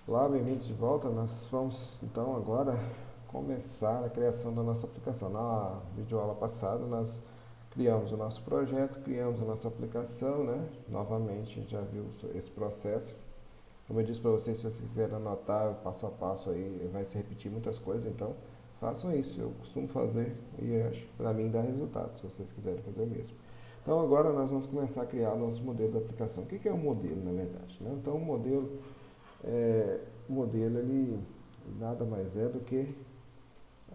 Olá, bem-vindos de volta. Nós vamos então agora começar a criação da nossa aplicação. Na videoaula passada nós criamos o nosso projeto, criamos a nossa aplicação, né? Novamente a gente já viu esse processo. Como eu disse para vocês, se vocês quiserem anotar passo a passo aí, vai se repetir muitas coisas, então façam isso. Eu costumo fazer e acho que para mim dá resultado, se vocês quiserem fazer o mesmo. Então agora nós vamos começar a criar o nosso modelo da aplicação. O que é um modelo, na verdade, né? Então o modelo ele nada mais é do que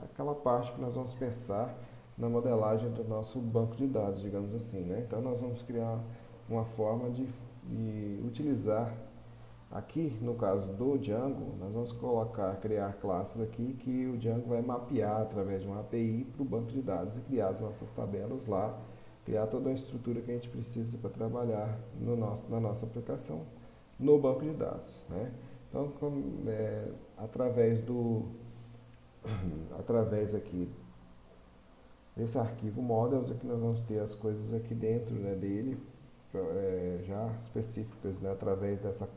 aquela parte que nós vamos pensar na modelagem do nosso banco de dados, digamos assim, né? Então nós vamos criar uma forma de utilizar aqui, no caso do Django, nós vamos criar classes aqui que o Django vai mapear através de uma API para o banco de dados e criar as nossas tabelas lá, criar toda a estrutura que a gente precisa para trabalhar na nossa aplicação no banco de dados, né? Então, através aqui desse arquivo models, aqui nós vamos ter as coisas aqui dentro, né, dele, já específicas, né, através dessa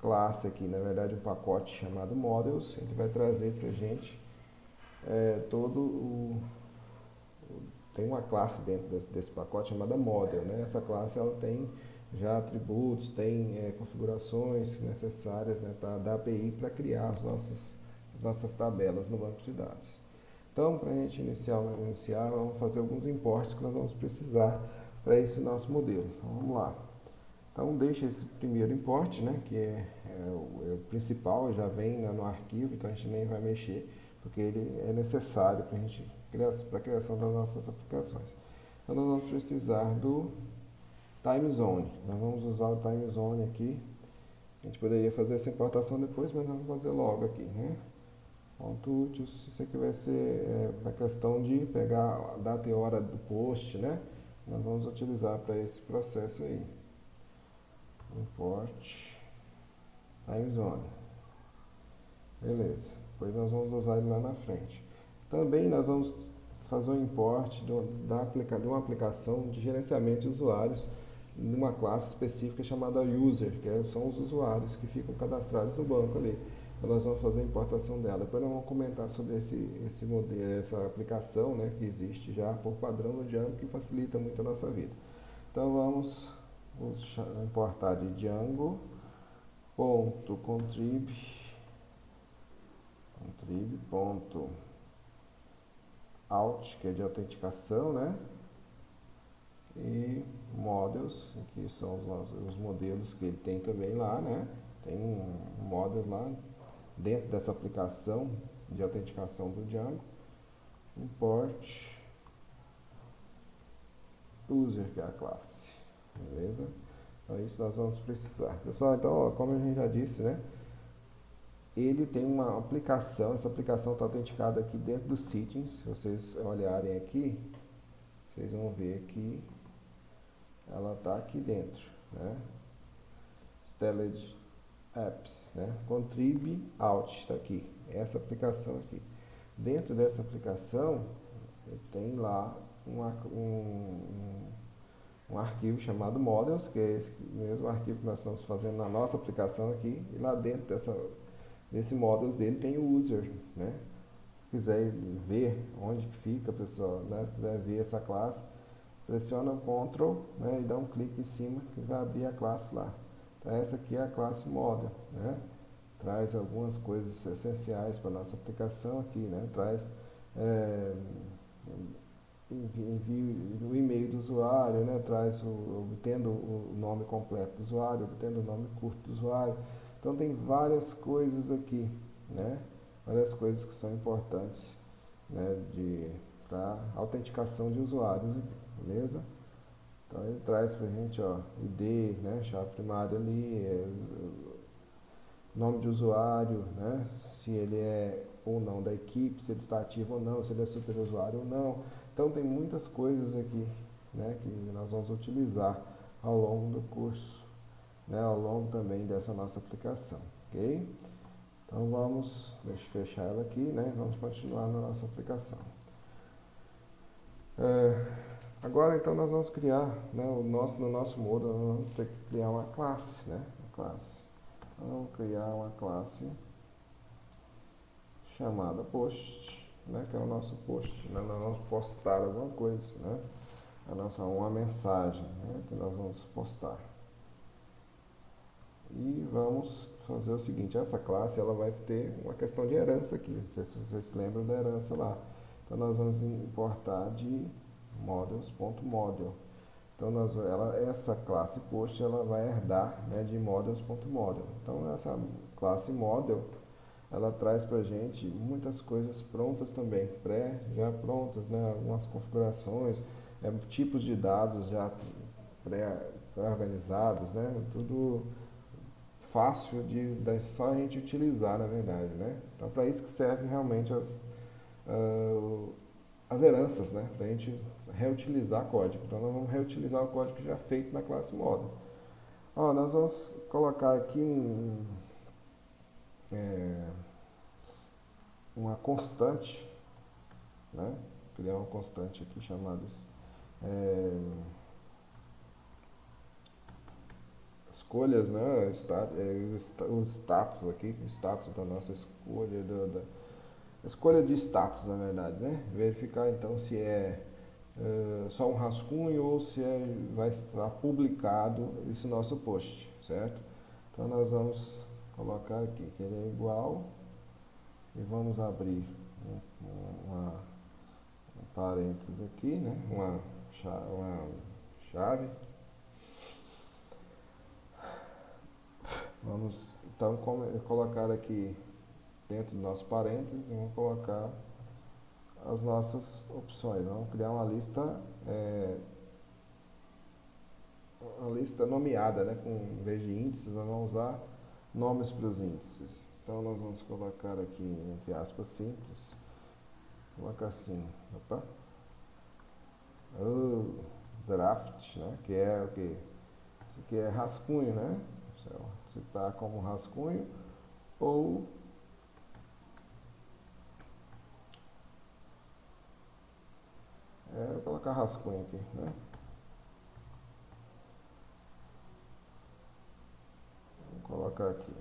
classe aqui, na verdade um pacote chamado models, ele vai trazer para a gente todo o... Tem uma classe dentro desse pacote chamada model, né? Essa classe ela tem já atributos, tem configurações necessárias, né, da API para criar as nossas tabelas no banco de dados. Então, para a gente iniciar, vamos fazer alguns importes que nós vamos precisar para esse nosso modelo. Então, vamos lá. Então, deixa esse primeiro import, né, que é o principal, já vem no arquivo, então a gente nem vai mexer, porque ele é necessário para a criação das nossas aplicações. Então, nós vamos precisar do time zone. Nós vamos usar o time zone aqui. A gente poderia fazer essa importação depois, mas nós vamos fazer logo aqui, né? Ponto útil, isso aqui vai ser a questão de pegar a data e hora do post, né? Nós vamos utilizar para esse processo aí. Import time zone. Beleza. Depois nós vamos usar ele lá na frente. Também nós vamos fazer um import de uma aplicação de gerenciamento de usuários numa classe específica chamada user, que são os usuários que ficam cadastrados no banco ali. Então nós vamos fazer a importação dela. Depois nós vamos comentar sobre esse modelo, essa aplicação, né, que existe já por padrão no Django, que facilita muito a nossa vida. Então vamos importar de Django.contrib.out, que é de autenticação, né? E models, que são os modelos que ele tem também lá, né? Tem um model lá dentro dessa aplicação de autenticação do Django. Import user, que é a classe. Beleza? Então isso nós vamos precisar. Pessoal, então, ó, como a gente já disse, né? Ele tem uma aplicação, essa aplicação está autenticada aqui dentro do settings. Se vocês olharem aqui, vocês vão ver que ela está aqui dentro, né? Styled Apps, né? Contrib Out está aqui, essa aplicação aqui. Dentro dessa aplicação, tem lá um arquivo chamado models, que é esse mesmo arquivo que nós estamos fazendo na nossa aplicação aqui, e lá dentro desse models dele tem o user, né? Se quiser ver onde que fica, pessoal, né? Se quiser ver essa classe, pressiona Ctrl, né, e dá um clique em cima que vai abrir a classe lá. Então essa aqui é a classe model, né? Traz algumas coisas essenciais para a nossa aplicação aqui, né? Traz envio o e-mail do usuário, né? Traz obtendo o nome completo do usuário, obtendo o nome curto do usuário. Então tem várias coisas aqui, né? Várias coisas que são importantes, né, para autenticação de usuários, beleza? Então ele traz pra gente, ó, ID, né, chave primária ali, nome de usuário, né, se ele é ou não da equipe, se ele está ativo ou não, se ele é super usuário ou não. Então tem muitas coisas aqui, né, que nós vamos utilizar ao longo do curso, né, ao longo também dessa nossa aplicação, ok? Então deixa eu fechar ela aqui, né, vamos continuar na nossa aplicação. Agora então nós vamos criar, né, no nosso módulo nós vamos ter que criar uma classe, né, uma classe. Vamos criar uma classe chamada post, né, que é o nosso post, né, nós vamos postar alguma coisa, né, uma mensagem, né, que nós vamos postar. E vamos fazer o seguinte, essa classe ela vai ter uma questão de herança aqui, não sei se vocês se lembram da herança lá. Então nós vamos importar de models.model. Então essa classe post ela vai herdar, né, de models.model. Então essa classe model ela traz para a gente muitas coisas prontas também, já prontas, né, algumas configurações, tipos de dados já pré-organizados, né, tudo fácil só a gente utilizar, na verdade, né? Então, para isso que serve realmente as heranças, né? Para a gente reutilizar código. Então, nós vamos reutilizar o código já feito na classe model. Nós vamos colocar aqui uma constante, né? Criar uma constante aqui chamada escolhas, né? Os status aqui, o status da nossa escolha, escolha de status, na verdade, né? Verificar então se é só um rascunho ou se vai estar publicado esse nosso post, certo? Então nós vamos colocar aqui que ele é igual e vamos abrir um parênteses aqui, né? Uma chave. Vamos então colocar aqui dentro do nosso parênteses, vamos colocar as nossas opções. Vamos criar uma lista nomeada, né? Em vez de índices, nós vamos usar nomes para os índices. Então nós vamos colocar aqui, entre aspas, simples. Colocar assim, draft, né? Que é o que? Isso aqui é rascunho, né? Se está como rascunho ou vou colocar rascunho aqui, né? Vou colocar aqui.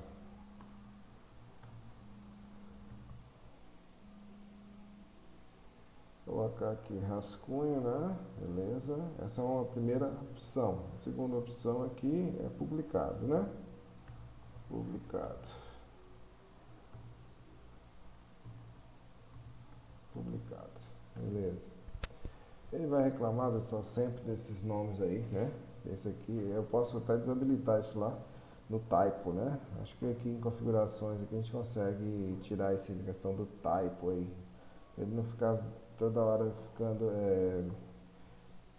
Colocar aqui rascunho, né? Beleza. Essa é uma primeira opção. A segunda opção aqui é publicado, né? Publicado. Beleza. Ele vai reclamar sempre desses nomes aí, né? Esse aqui, eu posso até desabilitar isso lá no typo, né? Acho que aqui em configurações aqui a gente consegue tirar essa questão do typo aí. Ele não ficar toda hora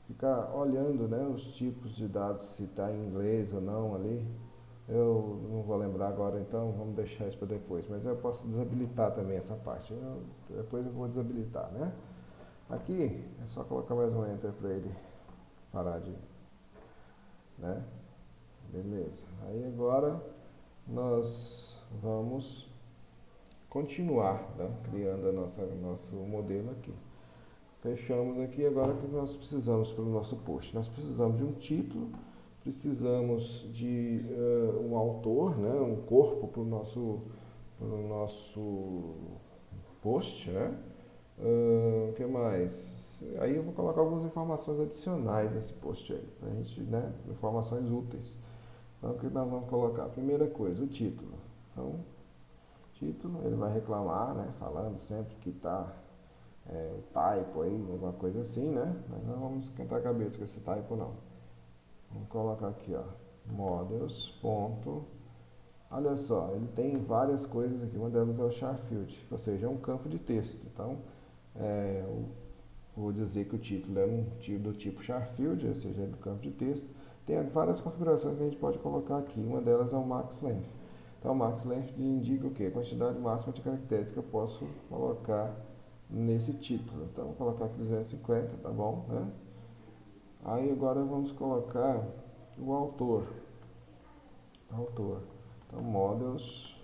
ficar olhando, né, os tipos de dados, se está em inglês ou não ali. Eu não vou lembrar agora, então vamos deixar isso para depois. Mas eu posso desabilitar também essa parte. Depois eu vou desabilitar, né? Aqui é só colocar mais um enter para ele parar de, né? Beleza. Aí agora nós vamos continuar, né, criando nosso modelo aqui. Fechamos aqui. Agora o que nós precisamos para o nosso post? Nós precisamos de um título, precisamos de um autor, né, um corpo para o nosso post, né? O que mais? Aí eu vou colocar algumas informações adicionais nesse post aí, para a gente, né, informações úteis. Então o que nós vamos colocar? Primeira coisa, o título. Então, título, ele vai reclamar, né, falando sempre que está o typo aí, alguma coisa assim, né? Mas não vamos esquentar a cabeça com esse typo não. Vamos colocar aqui, ó, models. Olha só, ele tem várias coisas aqui, uma delas é o char field, ou seja, é um campo de texto. Então, vou dizer que o título é do tipo char field, ou seja, é do campo de texto. Tem várias configurações que a gente pode colocar aqui, uma delas é o max length. Então, o max length indica o quê? A quantidade máxima de caracteres que eu posso colocar nesse título. Então, vou colocar aqui 250, tá bom, né? Aí agora vamos colocar o autor. Então, models.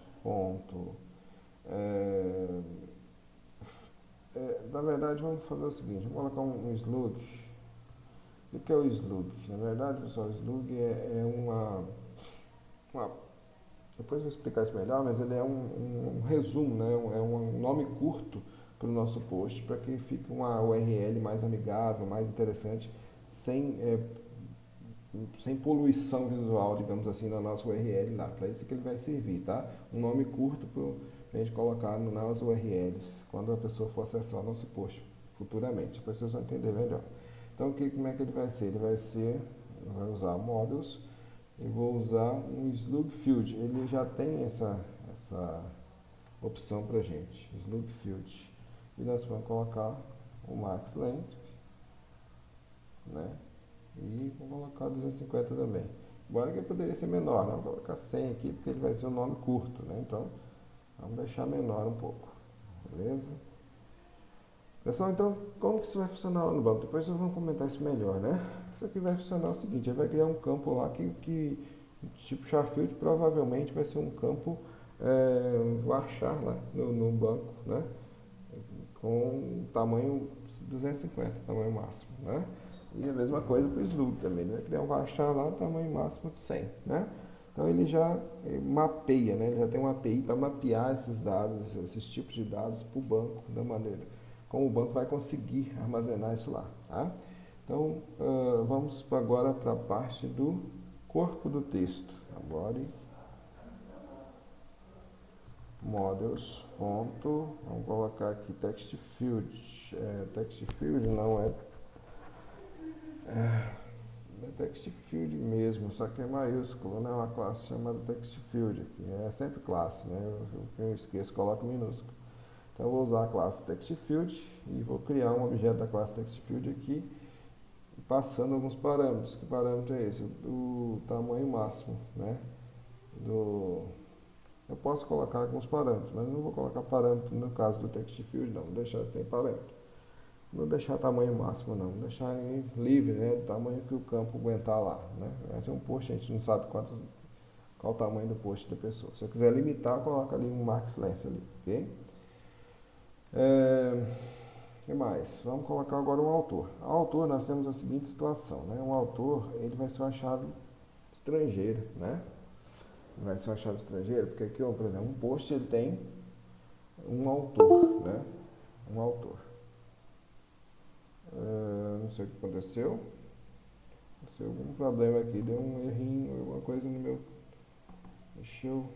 Na verdade, vamos fazer o seguinte, vamos colocar um slug. O que é o slug? Na verdade, pessoal, o slug é depois eu vou explicar isso melhor, mas ele é um resumo, né? É um nome curto para o nosso post, para que fique uma URL mais amigável, mais interessante, sem, sem poluição visual, digamos assim, na nossa URL lá. Para isso que ele vai servir, tá? Um nome curto para a gente colocar nas URLs, quando a pessoa for acessar o nosso post futuramente. Depois vocês vão entender melhor. Então, como é que ele vai ser? Ele vai usar models e vou usar um Slug Field. Ele já tem essa opção para gente, Slug Field. E nós vamos colocar o Max Length, né? E vou colocar 250 também. Embora que poderia ser menor, né? Vou colocar 100 aqui porque ele vai ser um nome curto, né? Então, vamos deixar menor um pouco, beleza? Pessoal, então, como que isso vai funcionar lá no banco? Depois nós vamos comentar isso melhor, né? Isso aqui vai funcionar o seguinte, ele vai criar um campo lá que tipo Charfield, provavelmente vai ser um campo varchar lá no banco, né? Com tamanho 250, tamanho máximo, né? E a mesma coisa para o Slug também, ele vai criar um varchar lá, tamanho máximo de 100, né? Então ele já mapeia, né? Ele já tem uma API para mapear esses dados, esses tipos de dados para o banco, da maneira como o banco vai conseguir armazenar isso lá, tá? Então vamos agora para a parte do corpo do texto. Body models ponto, vamos colocar aqui text field. Text field não é text field mesmo, só que é maiúsculo, né? Uma classe chamada text field aqui. É sempre classe, né? Eu esqueço, coloco minúsculo. Então eu vou usar a classe text field e vou criar um objeto da classe text field aqui, passando alguns parâmetros. Que parâmetro é esse? O tamanho máximo, né? Eu posso colocar alguns parâmetros, mas não vou colocar parâmetro no caso do text field, não. Vou deixar sem parâmetro. Não vou deixar tamanho máximo, não. Vou deixar livre, né? Do tamanho que o campo aguentar lá, né? Vai ser um post, a gente não sabe qual o tamanho do post da pessoa. Se eu quiser limitar, coloca ali um max length ali, ok? O que mais? Vamos colocar agora um autor. O autor, nós temos a seguinte situação, né? Um autor, ele vai ser uma chave estrangeira, né? Vai ser uma chave estrangeira, porque aqui, por exemplo, um post ele tem um autor, né? Um autor. Não sei o que aconteceu. Aconteceu algum problema aqui, deu um errinho, alguma coisa no meu. Acho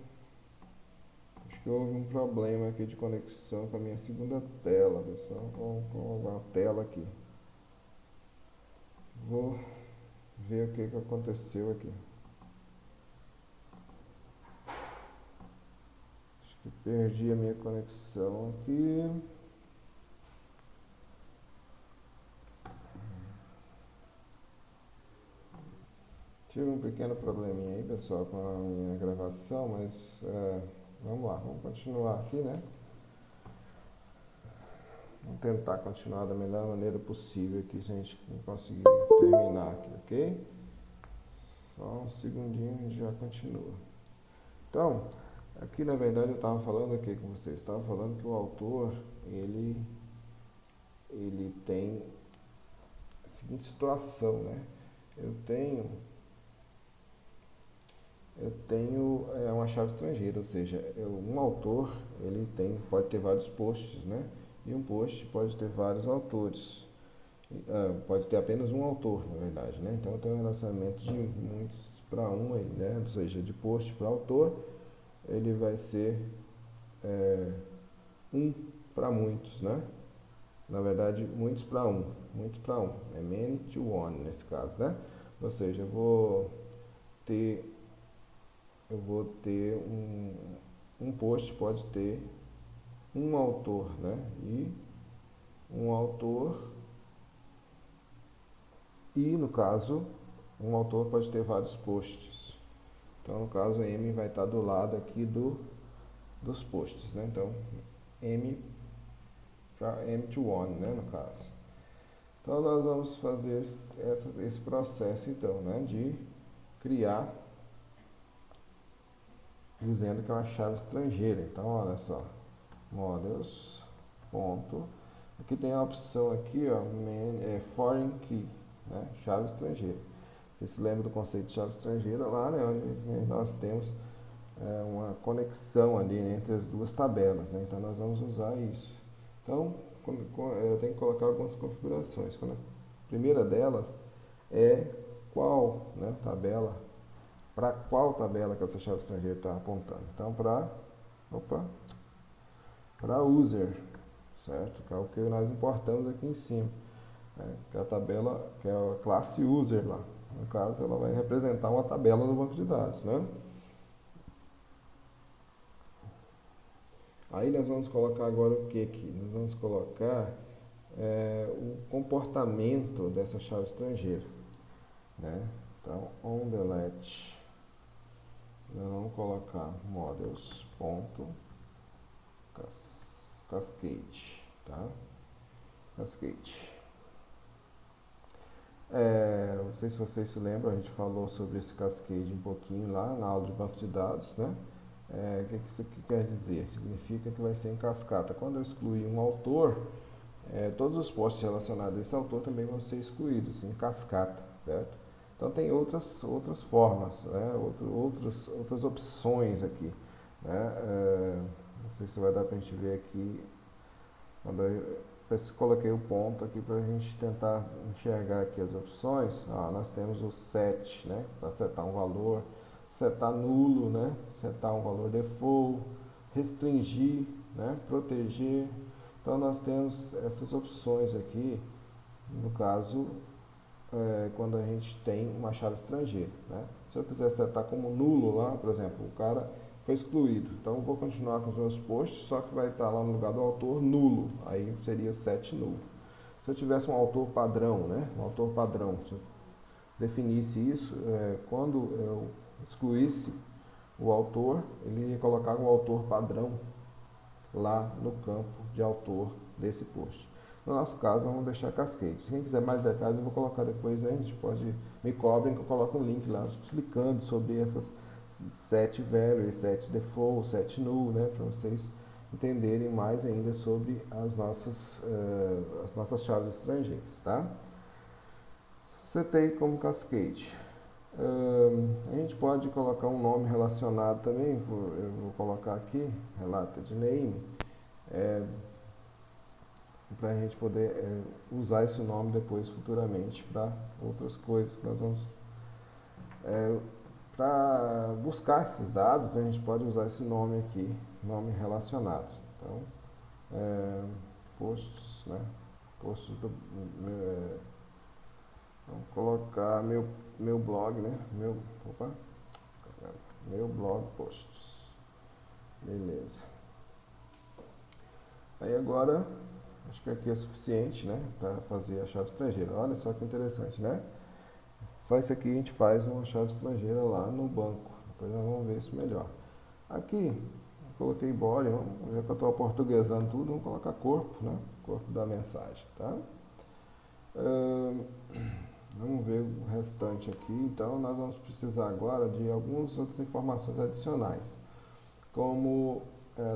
que houve um problema aqui de conexão com a minha segunda tela, pessoal. Com a tela aqui. Vou ver o que aconteceu aqui. Acho que perdi a minha conexão aqui. Tive um pequeno probleminha aí, pessoal, com a minha gravação, mas vamos lá, vamos continuar aqui, né? Vamos tentar continuar da melhor maneira possível aqui, se a gente conseguir terminar aqui, ok? Só um segundinho e já continua. Então, aqui na verdade eu estava falando aqui com vocês, estava falando que o autor, ele tem a seguinte situação, né? Eu tenho uma chave estrangeira, ou seja, um autor pode ter vários posts, né? E um post pode ter vários autores. Pode ter apenas um autor, na verdade, né? Então tem um relacionamento de muitos para um aí, né? Ou seja, de post para autor, ele vai ser um para muitos, né? Na verdade, muitos para um. É many to one nesse caso, né? Ou seja, eu vou ter um post pode ter um autor, né? E um autor no caso, um autor pode ter vários posts. Então, no caso, M vai estar do lado aqui dos posts, né? Então, M para M to one, né? No caso. Então, nós vamos fazer esse processo, então, né? De criar dizendo que é uma chave estrangeira. Então, olha só, models, ponto. Aqui tem a opção aqui, ó, foreign key, né? Chave estrangeira. Você se lembra do conceito de chave estrangeira lá, né? Onde nós temos uma conexão ali, né, entre as duas tabelas, né? Então nós vamos usar isso. Então eu tenho que colocar algumas configurações. A primeira delas é qual, né, tabela, para qual tabela que essa chave estrangeira está apontando. Então para user, certo? Que é o que nós importamos aqui em cima, né? Que é a tabela, que é a classe user lá. No caso, ela vai representar uma tabela no banco de dados, né? Aí nós vamos colocar agora o que aqui? Nós vamos colocar o comportamento dessa chave estrangeira, né? Então, on the let, nós vamos colocar models.cascade, tá? Cascade. Não sei se vocês se lembram, a gente falou sobre esse cascade um pouquinho lá na aula de banco de dados, né? O que isso aqui quer dizer? Significa que vai ser em cascata. Quando eu excluir um autor, todos os posts relacionados a esse autor também vão ser excluídos, em cascata, certo? Então tem outras formas, né? outras opções aqui, né? Não sei se vai dar para a gente ver aqui, quando eu coloquei o ponto aqui para a gente tentar enxergar aqui as opções. Nós temos o set, né, para setar um valor, setar nulo, né, setar um valor default, restringir, né, proteger. Então nós temos essas opções aqui, no caso, quando a gente tem uma chave estrangeira, né? Se eu quiser setar como nulo lá, por exemplo, o cara foi excluído, então eu vou continuar com os meus posts, só que vai estar lá no lugar do autor nulo, aí seria set nulo. Se eu tivesse um autor padrão, né? Um autor padrão, se eu definisse isso, quando eu excluísse o autor, ele ia colocar um autor padrão lá no campo de autor desse post. No nosso caso, vamos deixar cascade. Se quem quiser mais detalhes, eu vou colocar depois, né? A gente pode, me cobrem que eu coloco um link lá explicando sobre essas set value, set default, set null, né? Para vocês entenderem mais ainda sobre as nossas chaves estrangeiras, tá? Setei como cascade. A gente pode colocar um nome relacionado também, eu vou colocar aqui, related name, para a gente poder usar esse nome depois futuramente para outras coisas que nós vamos para buscar esses dados, né, a gente pode usar esse nome aqui, nome relacionado. Então, posts, né, posts vamos colocar meu blog, né, meu blog posts, beleza. Aí agora acho que aqui é suficiente, né, para fazer a chave estrangeira. Olha só que interessante, né? Só isso aqui a gente faz uma chave estrangeira lá no banco. Depois nós vamos ver isso melhor. Aqui, eu coloquei body, já que eu estou portuguesando tudo, vamos colocar corpo, né? Corpo da mensagem, tá? Vamos ver o restante aqui. Então, nós vamos precisar agora de algumas outras informações adicionais, como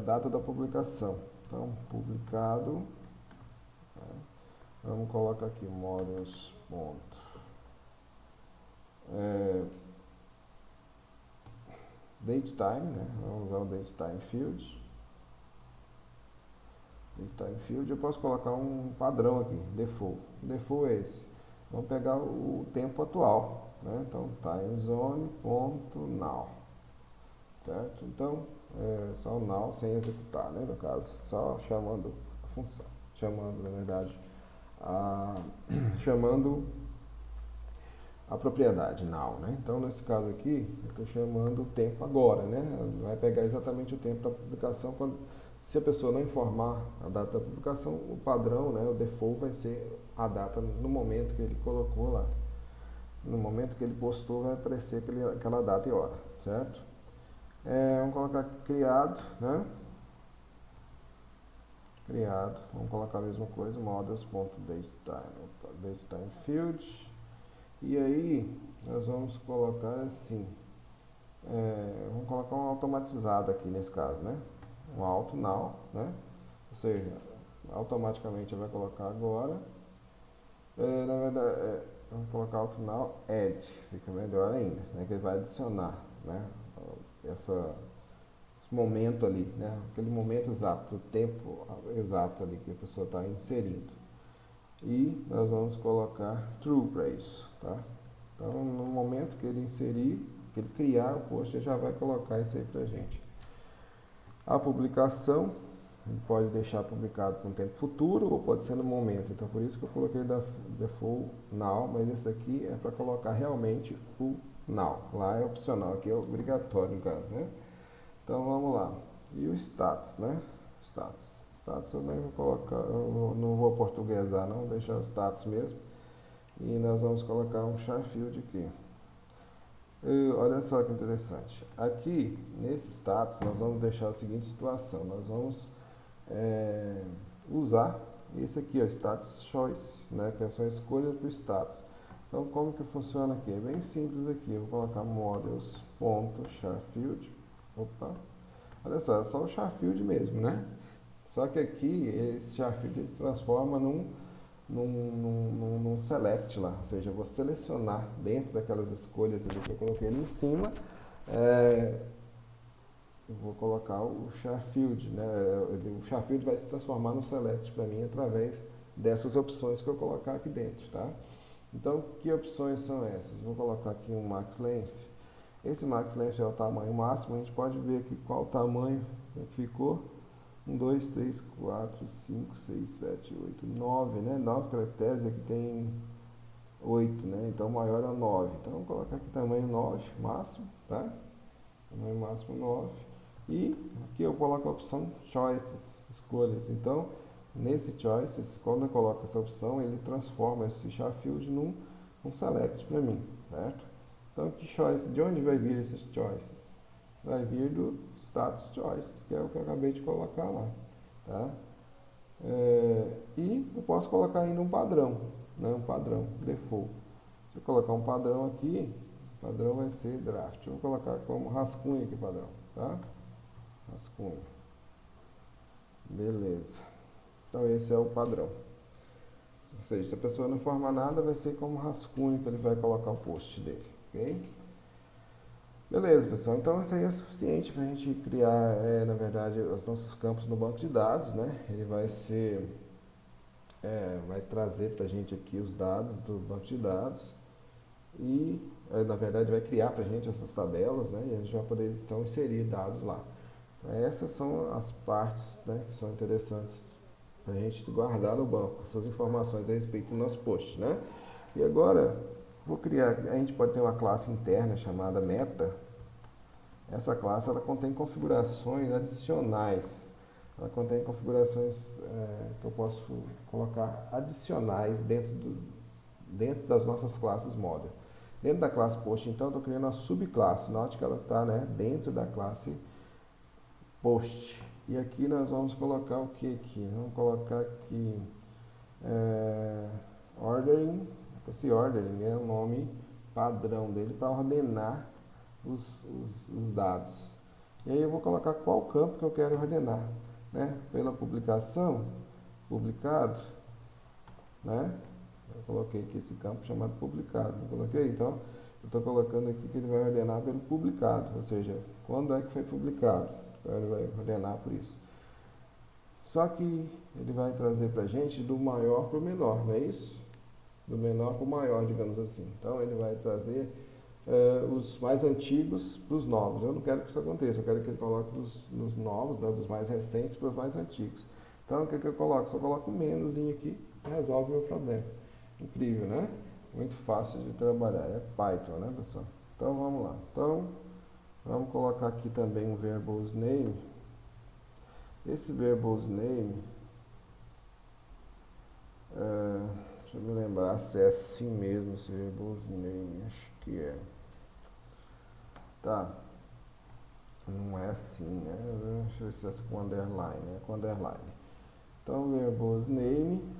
data da publicação. Então, publicado, vamos colocar aqui models. Datetime, né? Vamos usar o datetime field. Datetime field, eu posso colocar um padrão aqui, default. O default é esse. Vamos pegar o tempo atual, né? Então, timezone.now, certo? Então, só o now sem executar, né? No caso, só chamando a função, chamando, na verdade, chamando a propriedade now, né? Então, nesse caso aqui, eu estou chamando o tempo agora, né? Vai pegar exatamente o tempo da publicação. Se a pessoa não informar a data da publicação, o padrão, né, o default vai ser a data no momento que ele colocou lá. No momento que ele postou, vai aparecer aquela data e hora, certo? Vamos colocar aqui criado, né? Criado, vamos colocar a mesma coisa, models.datetime field. E aí, nós vamos colocar assim, vamos colocar um automatizado aqui nesse caso, né? Um auto now, né? Ou seja, automaticamente vai colocar agora. Na verdade, vamos colocar auto now add, fica melhor ainda, né? Que ele vai adicionar, né? esse momento ali, né? Aquele momento exato, o tempo exato ali que a pessoa está inserindo. E nós vamos colocar true para isso, tá? Então, no momento que ele inserir, que ele criar o post, ele já vai colocar isso aí pra gente. A publicação, ele pode deixar publicado para um tempo futuro ou pode ser no momento. Então, por isso que eu coloquei da default now, mas esse aqui é para colocar realmente o now. Lá é opcional, aqui é obrigatório no caso, né? Então, vamos lá. E o status, né? Status. Status eu nem vou colocar, eu não vou portuguesar não, vou deixar status mesmo. E nós vamos colocar um char field aqui. Olha só que interessante. Aqui, nesse status, nós vamos deixar a seguinte situação. Nós vamos usar esse aqui, ó, status choice, né, que é só escolha para o status. Então, como que funciona aqui? É bem simples aqui. Eu vou colocar models.charfield. Opa. Olha só, é só o charfield mesmo, né? Só que aqui, esse charfield ele se transforma num select lá, ou seja, eu vou selecionar dentro daquelas escolhas ali que eu coloquei ali em cima, eu vou colocar o char field, né? O char field vai se transformar no select para mim através dessas opções que eu colocar aqui dentro, tá? Então, que opções são essas? Vou colocar aqui um max length. Esse max length é o tamanho máximo, a gente pode ver aqui qual o tamanho que ficou. 1, 2, 3, 4, 5, 6, 7, 8, 9, né? 9 caracteres, aqui tem 8, né? Então o maior é o 9. Então vamos colocar aqui tamanho 9, máximo, tá? Tamanho máximo 9. E aqui eu coloco a opção choices, escolhas. Então, nesse choices, quando eu coloco essa opção, ele transforma esse char field num select para mim, certo? Então, que choice, de onde vai vir esses choices? Vai vir do status choices, que é o que eu acabei de colocar lá, tá? E eu posso colocar ainda um padrão, né? Um padrão, default. Se eu colocar um padrão aqui, o padrão vai ser draft. Eu vou colocar como rascunho aqui, padrão, tá? Rascunho. Beleza. Então esse é o padrão. Ou seja, se a pessoa não informar nada, vai ser como rascunho que ele vai colocar o post dele, ok? Beleza, pessoal. Então isso aí é suficiente para a gente criar, na verdade, os nossos campos no banco de dados, né? Ele vai ser, vai trazer para a gente aqui os dados do banco de dados e, na verdade, vai criar para a gente essas tabelas, né? E a gente vai poder então inserir dados lá. Então, essas são as partes, né, que são interessantes para a gente guardar no banco, essas informações a respeito do nosso post, né? E agora vou criar, a gente pode ter uma classe interna chamada meta. Essa classe ela contém configurações adicionais. Ela contém configurações que eu posso colocar adicionais dentro das nossas classes model. Dentro da classe post, então, eu estou criando uma subclasse. Note que ela está, né, dentro da classe post. E aqui nós vamos colocar o que aqui? Vamos colocar aqui ordering. Esse ordering é o nome padrão dele para ordenar os dados. E aí eu vou colocar qual campo que eu quero ordenar, né? Pela publicação, publicado, né? Eu coloquei aqui esse campo chamado publicado, não coloquei? Então, eu estou colocando aqui que ele vai ordenar pelo publicado, ou seja, quando é que foi publicado. Então, ele vai ordenar por isso. Só que ele vai trazer para a gente do maior para o menor, não é isso? Do menor para o maior, digamos assim. Então, ele vai trazer os mais antigos para os novos. Eu não quero que isso aconteça, eu quero que ele coloque nos novos, né, dos mais recentes para os mais antigos. Então, o que eu coloco? Só coloco um menos aqui e resolve o meu problema. Incrível, né? Muito fácil de trabalhar. É Python, né, pessoal? Então, vamos lá. Então, vamos colocar aqui também um verbose name. Esse verbose name, deixa eu me lembrar se é assim mesmo, esse verbose name, acho que é. Tá. Não é assim, né? Deixa eu ver se é com underline, é com underline. Então, verbose name.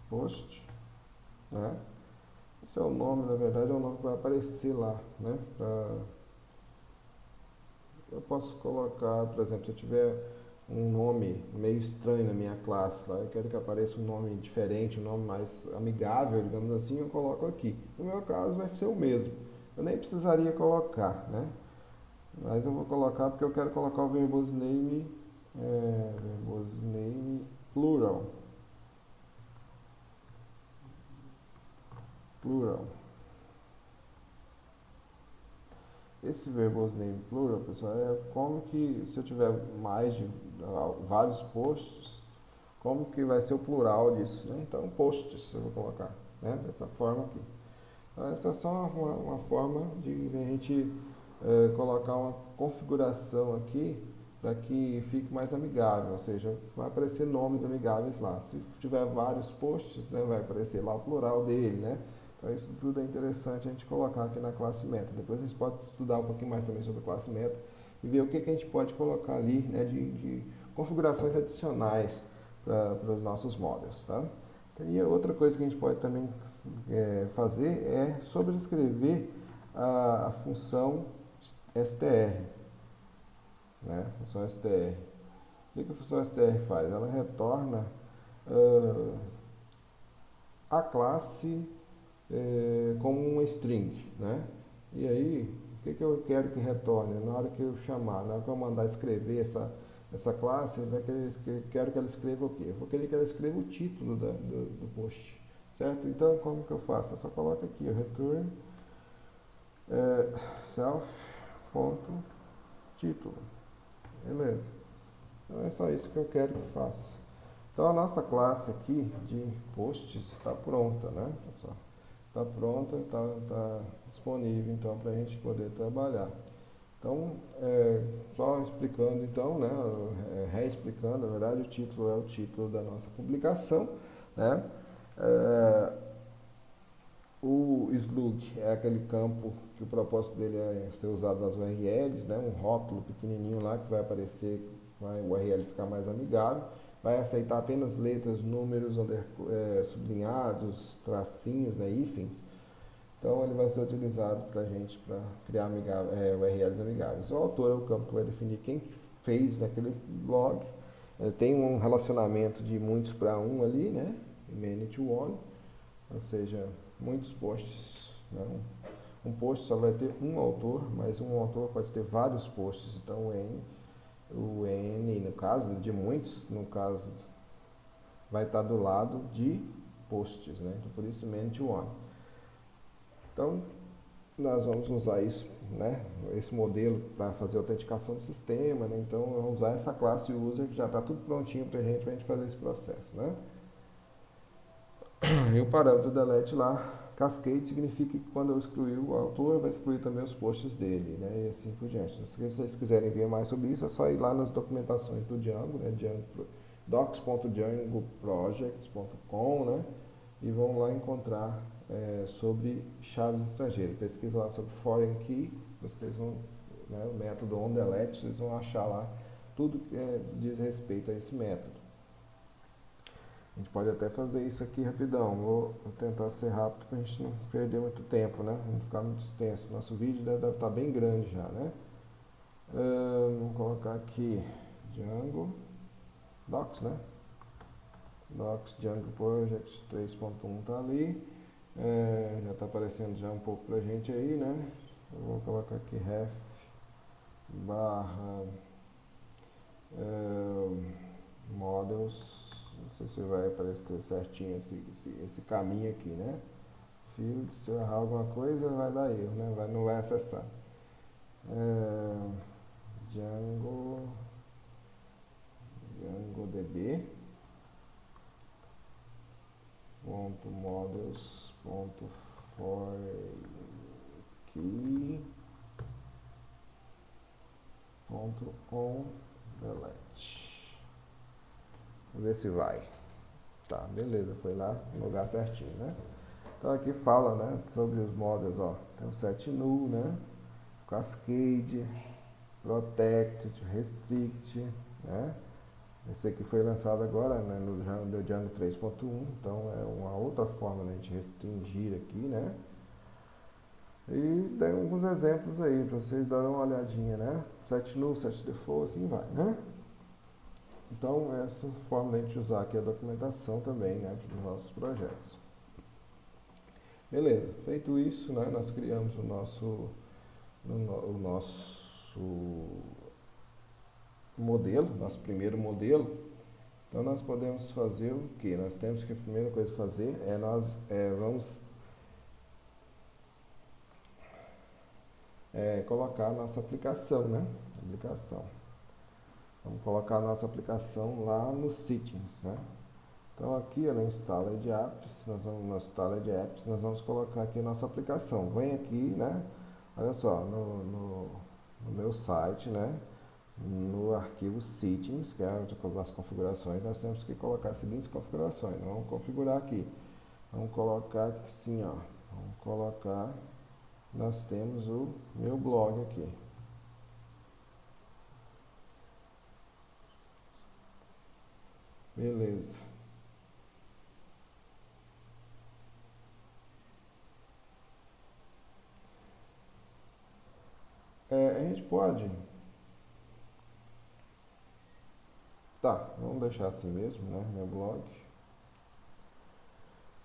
Post, né? Esse é o nome, na verdade, é o nome que vai aparecer lá, né? Eu posso colocar, por exemplo, se eu tiver um nome meio estranho na minha classe, lá, eu quero que apareça um nome diferente, um nome mais amigável, digamos assim, eu coloco aqui. No meu caso vai ser o mesmo. Eu nem precisaria colocar, né? Mas eu vou colocar porque eu quero colocar o verbose name, verbose name plural. Plural. Esse verbose name plural, pessoal, é como que, se eu tiver mais de vários posts, como que vai ser o plural disso, né? Então, posts eu vou colocar, né? Dessa forma aqui. Então, essa é só uma forma de a gente colocar uma configuração aqui para que fique mais amigável, ou seja, vai aparecer nomes amigáveis lá. Se tiver vários posts, né, vai aparecer lá o plural dele, né? Então isso tudo é interessante a gente colocar aqui na classe meta. Depois a gente pode estudar um pouquinho mais também sobre a classe meta e ver o que a gente pode colocar ali, né, de configurações adicionais para os nossos models, tá? E outra coisa que a gente pode também fazer é sobrescrever a função str, né? Função str. O que a função str faz? Ela retorna a classe como uma string, né? E aí, o que eu quero que retorne? Na hora que eu chamar, na hora que eu mandar escrever essa classe, quero que ela escreva o quê? Eu vou querer que ela escreva o título do post, certo? Então, como que eu faço? Eu só coloco aqui, o return self.título, beleza? Então é só isso que eu quero que faça. Então a nossa classe aqui de posts está pronta, né, pessoal? Está pronta, está disponível então para a gente poder trabalhar. Então, só explicando então, né, reexplicando, na verdade o título é o título da nossa publicação, né? O slug é aquele campo que o propósito dele é ser usado nas URLs, né? Um rótulo pequenininho lá que vai aparecer, vai o URL ficar mais amigável, vai aceitar apenas letras, números, sublinhados, tracinhos, né? Hífens. Então ele vai ser utilizado para a gente para criar URLs amigáveis. O autor é o campo que vai definir quem fez naquele blog. Tem um relacionamento de muitos para um ali, né? Many to one, ou seja, muitos posts, né? Um post só vai ter um autor, mas um autor pode ter vários posts. Então o N no caso, de muitos, no caso, vai estar do lado de posts, né? Então, por isso many to one. Então nós vamos usar isso, né? Esse modelo para fazer a autenticação do sistema, né? Então vamos usar essa classe user que já está tudo prontinho para a gente fazer esse processo, né? E o parâmetro delete lá, cascade, significa que quando eu excluir o autor, vai excluir também os posts dele, né? E assim por diante. Se vocês quiserem ver mais sobre isso, é só ir lá nas documentações do Django, né? docs.djangoprojects.com, né? E vão lá encontrar sobre chaves estrangeiras. Pesquisa lá sobre foreign key, vocês vão, né, o método onDelete, vocês vão achar lá tudo que diz respeito a esse método. A gente pode até fazer isso aqui rapidão. Vou tentar ser rápido para a gente não perder muito tempo, né? Não ficar muito extenso. Nosso vídeo deve estar bem grande já, né? Vamos colocar aqui Django Docs, né? Docs Django Project 3.1 tá ali. Já está aparecendo já um pouco pra gente aí, né? Eu vou colocar aqui ref barra models. Não sei se vai aparecer certinho esse caminho aqui, né? Field, se eu errar alguma coisa vai dar erro, né? Não vai acessar. DB ponto models ponto key ponto on delete. Vamos ver se vai. Tá, beleza, foi lá no lugar certinho, né? Então aqui fala, né, sobre os models, ó. Tem o set null, né? Cascade, protect, restrict, né? Esse aqui foi lançado agora, né, no Django 3.1, então é uma outra forma, né, de restringir aqui, né? E tem alguns exemplos aí para vocês darem uma olhadinha, né? Set null, set default, assim vai, né? Então, essa forma de a gente usar aqui a documentação também, né, dos nossos projetos. Beleza, feito isso, né, nós criamos o nosso modelo, nosso primeiro modelo. Então, nós podemos fazer o que? Nós temos que, a primeira coisa a fazer é nós vamos colocar a nossa aplicação, né? Aplicação. Vamos colocar a nossa aplicação lá no Settings, né? Então aqui no Installed Apps, nós vamos colocar aqui a nossa aplicação. Vem aqui, né? Olha só, no meu site, né? No arquivo Settings, que é as configurações, nós temos que colocar as seguintes configurações. Vamos configurar aqui. Vamos colocar assim, ó. Vamos colocar, nós temos o meu blog aqui. Beleza. A gente pode. Tá, vamos deixar assim mesmo, né? Meu blog.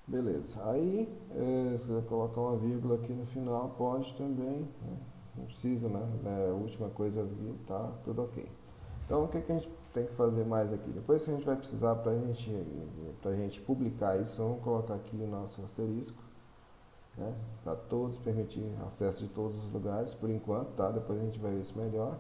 Beleza. Aí, se quiser colocar uma vírgula aqui no final, pode também. Né? Não precisa, né? A última coisa ali, tá tudo ok. Então, o que a gente tem que fazer mais aqui? Depois, a gente vai precisar, para a gente publicar isso, vamos colocar aqui o nosso asterisco, né? Para todos, permitir acesso de todos os lugares, por enquanto, tá? Depois a gente vai ver isso melhor.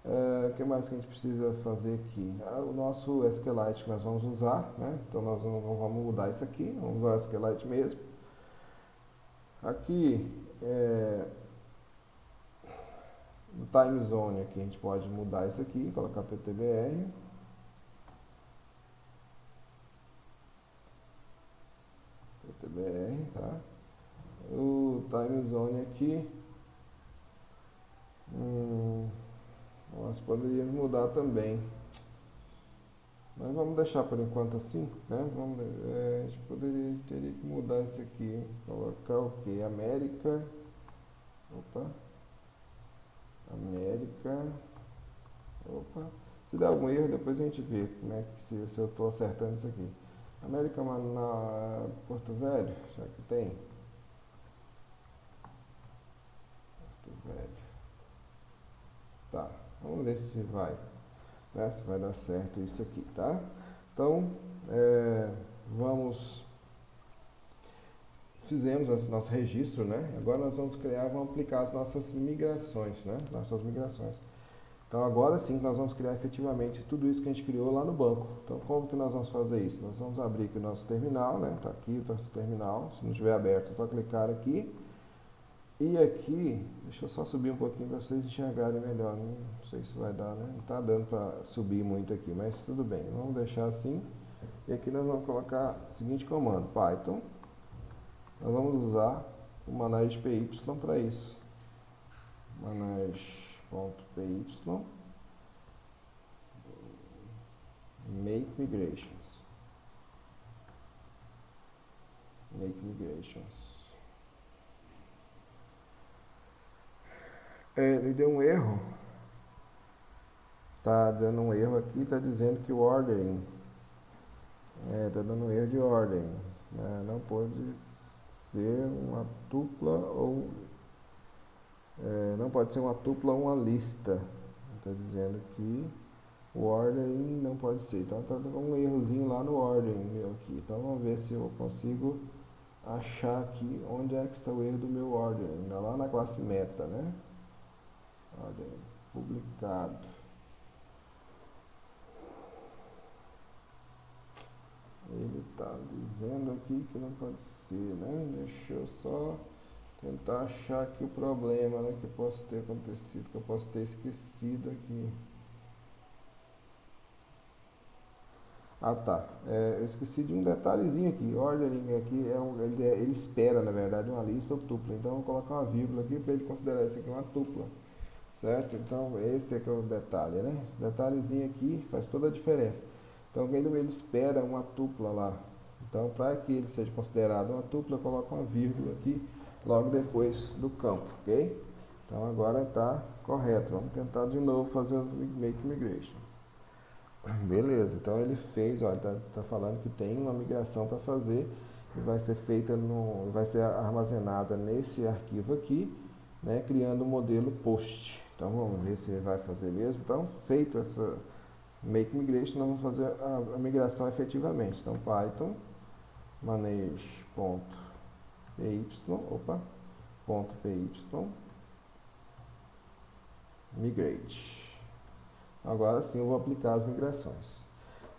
O que mais que a gente precisa fazer aqui? O nosso SQLite que nós vamos usar, né? Então nós não vamos mudar isso aqui, vamos usar o SQLite mesmo. Aqui, no time zone aqui, a gente pode mudar isso aqui, colocar PTBR. PTBR, tá? O time zone aqui, nós poderíamos mudar também. Mas vamos deixar por enquanto assim, né? A gente teria que mudar isso aqui, colocar o que? América. Opa. América. Opa. Se der algum erro, depois a gente vê como é que se eu estou acertando isso aqui. América na Porto Velho, já que tem. Porto Velho. Tá, vamos ver se vai. Né, se vai dar certo isso aqui, tá? Então, fizemos esse nosso registro, né? Agora nós vamos vamos aplicar as nossas migrações, né? Nossas migrações. Então agora sim nós vamos criar efetivamente tudo isso que a gente criou lá no banco. Então como que nós vamos fazer isso? Nós vamos abrir aqui o nosso terminal, né? Tá aqui o nosso terminal, se não estiver aberto é só clicar aqui. E aqui, deixa eu só subir um pouquinho para vocês enxergarem melhor, não sei se vai dar, né? Não está dando para subir muito aqui, mas tudo bem, vamos deixar assim. E aqui nós vamos colocar o seguinte comando, Python. Nós vamos usar o manage.py para isso. Manage.py make migrations. Make migrations. Ele deu um erro. Tá dando um erro aqui, tá dizendo que o ordering tá dando um erro de ordem, né? Não pode ser uma tupla ou não pode ser uma tupla ou uma lista. Tá dizendo que o ordering não pode ser. Então tá dando um errozinho lá no ordering meu aqui. Então vamos ver se eu consigo achar aqui onde é que está o erro do meu ordering. Lá na classe meta, né? Ordem publicado. Ele está dizendo aqui que não pode ser, né? Deixa eu só tentar achar aqui o problema, né? Que possa ter acontecido, que eu posso ter esquecido aqui. Ah, tá. Eu esqueci de um detalhezinho aqui. Ordering aqui ele espera, na verdade, uma lista ou tupla. Então eu vou colocar uma vírgula aqui para ele considerar isso aqui uma tupla. Certo? Então esse aqui é o detalhe, né? Esse detalhezinho aqui faz toda a diferença. Então ele espera uma tupla lá. Então para que ele seja considerado uma tupla, eu coloco uma vírgula aqui logo depois do campo, ok? Então agora está correto. Vamos tentar de novo fazer o make migration. Beleza, então ele fez, olha, tá falando que tem uma migração para fazer e vai ser feita vai ser armazenada nesse arquivo aqui, né, criando um modelo post. Então vamos ver se ele vai fazer mesmo. Então, feito essa make migration, nós vamos fazer a migração efetivamente. Então, Python manage.py, opa, .py migrate. Agora sim eu vou aplicar as migrações.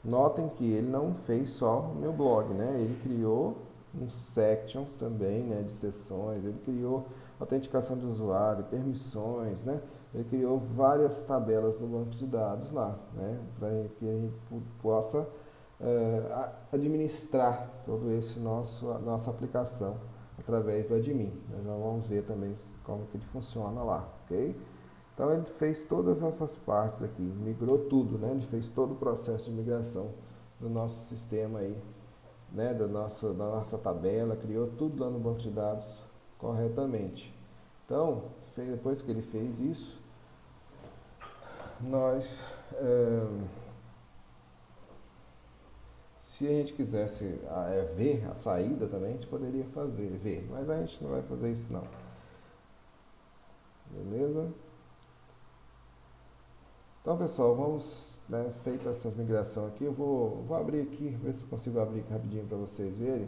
Notem que ele não fez só o meu blog, né? Ele criou uns sections também, né, de sessões, ele criou autenticação de usuário, permissões, né? Ele criou várias tabelas no banco de dados lá, né, para que a gente possa administrar todo esse nossa aplicação através do admin. Nós vamos ver também como que ele funciona lá, ok? Então ele fez todas essas partes aqui, migrou tudo, né? Ele fez todo o processo de migração do nosso sistema aí, né? Da nossa tabela, criou tudo lá no banco de dados corretamente. Então, depois que ele fez isso, nós, se a gente quisesse ver a saída também, a gente poderia ver, mas a gente não vai fazer isso não. Beleza? Então, pessoal, vamos, né, feita essa migração aqui, eu vou abrir aqui, ver se eu consigo abrir rapidinho para vocês verem.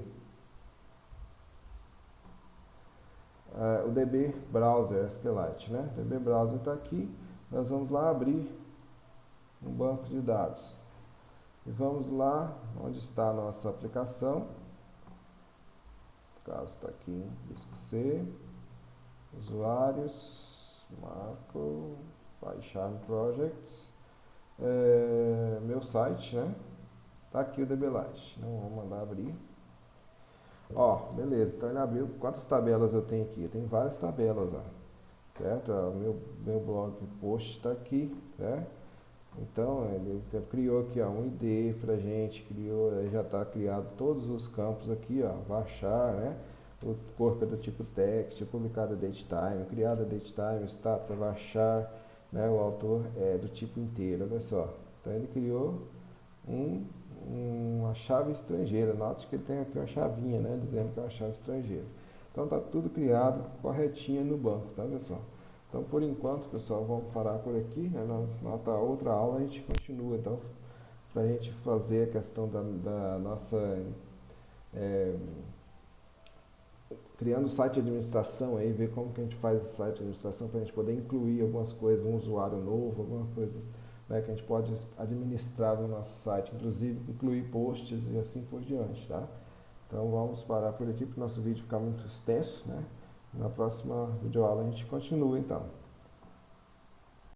O DB Browser SQLite, né? O DB Browser está aqui, nós vamos lá abrir um banco de dados. E vamos lá, onde está a nossa aplicação. No caso está aqui em disco C, usuários, macro, PyCharm Projects, meu site, né? Tá aqui o DBLite. Então vamos mandar abrir. Ó, beleza. Então ele abriu. Quantas tabelas eu tenho aqui? Eu tenho várias tabelas, ó. Certo? Ó, meu blog post está aqui, né? Então ele criou aqui, ó, um ID pra gente, já está criado todos os campos aqui, ó, varchar, né? O corpo é do tipo text, publicado datetime, criado datetime, status é varchar, né? O autor é do tipo inteiro, olha só. Então ele criou uma chave estrangeira. Note que ele tem aqui uma chavinha, né, dizendo que é uma chave estrangeira. Então está tudo criado corretinho no banco, tá, pessoal? Então por enquanto, pessoal, vamos parar por aqui, né? Na outra aula a gente continua, então, para a gente fazer a questão da nossa criando o site de administração aí, ver como que a gente faz o site de administração para a gente poder incluir algumas coisas, um usuário novo, algumas coisas, né, que a gente pode administrar no nosso site, inclusive incluir posts e assim por diante, tá? Então vamos parar por aqui para o nosso vídeo ficar muito extenso, né? Na próxima videoaula a gente continua então.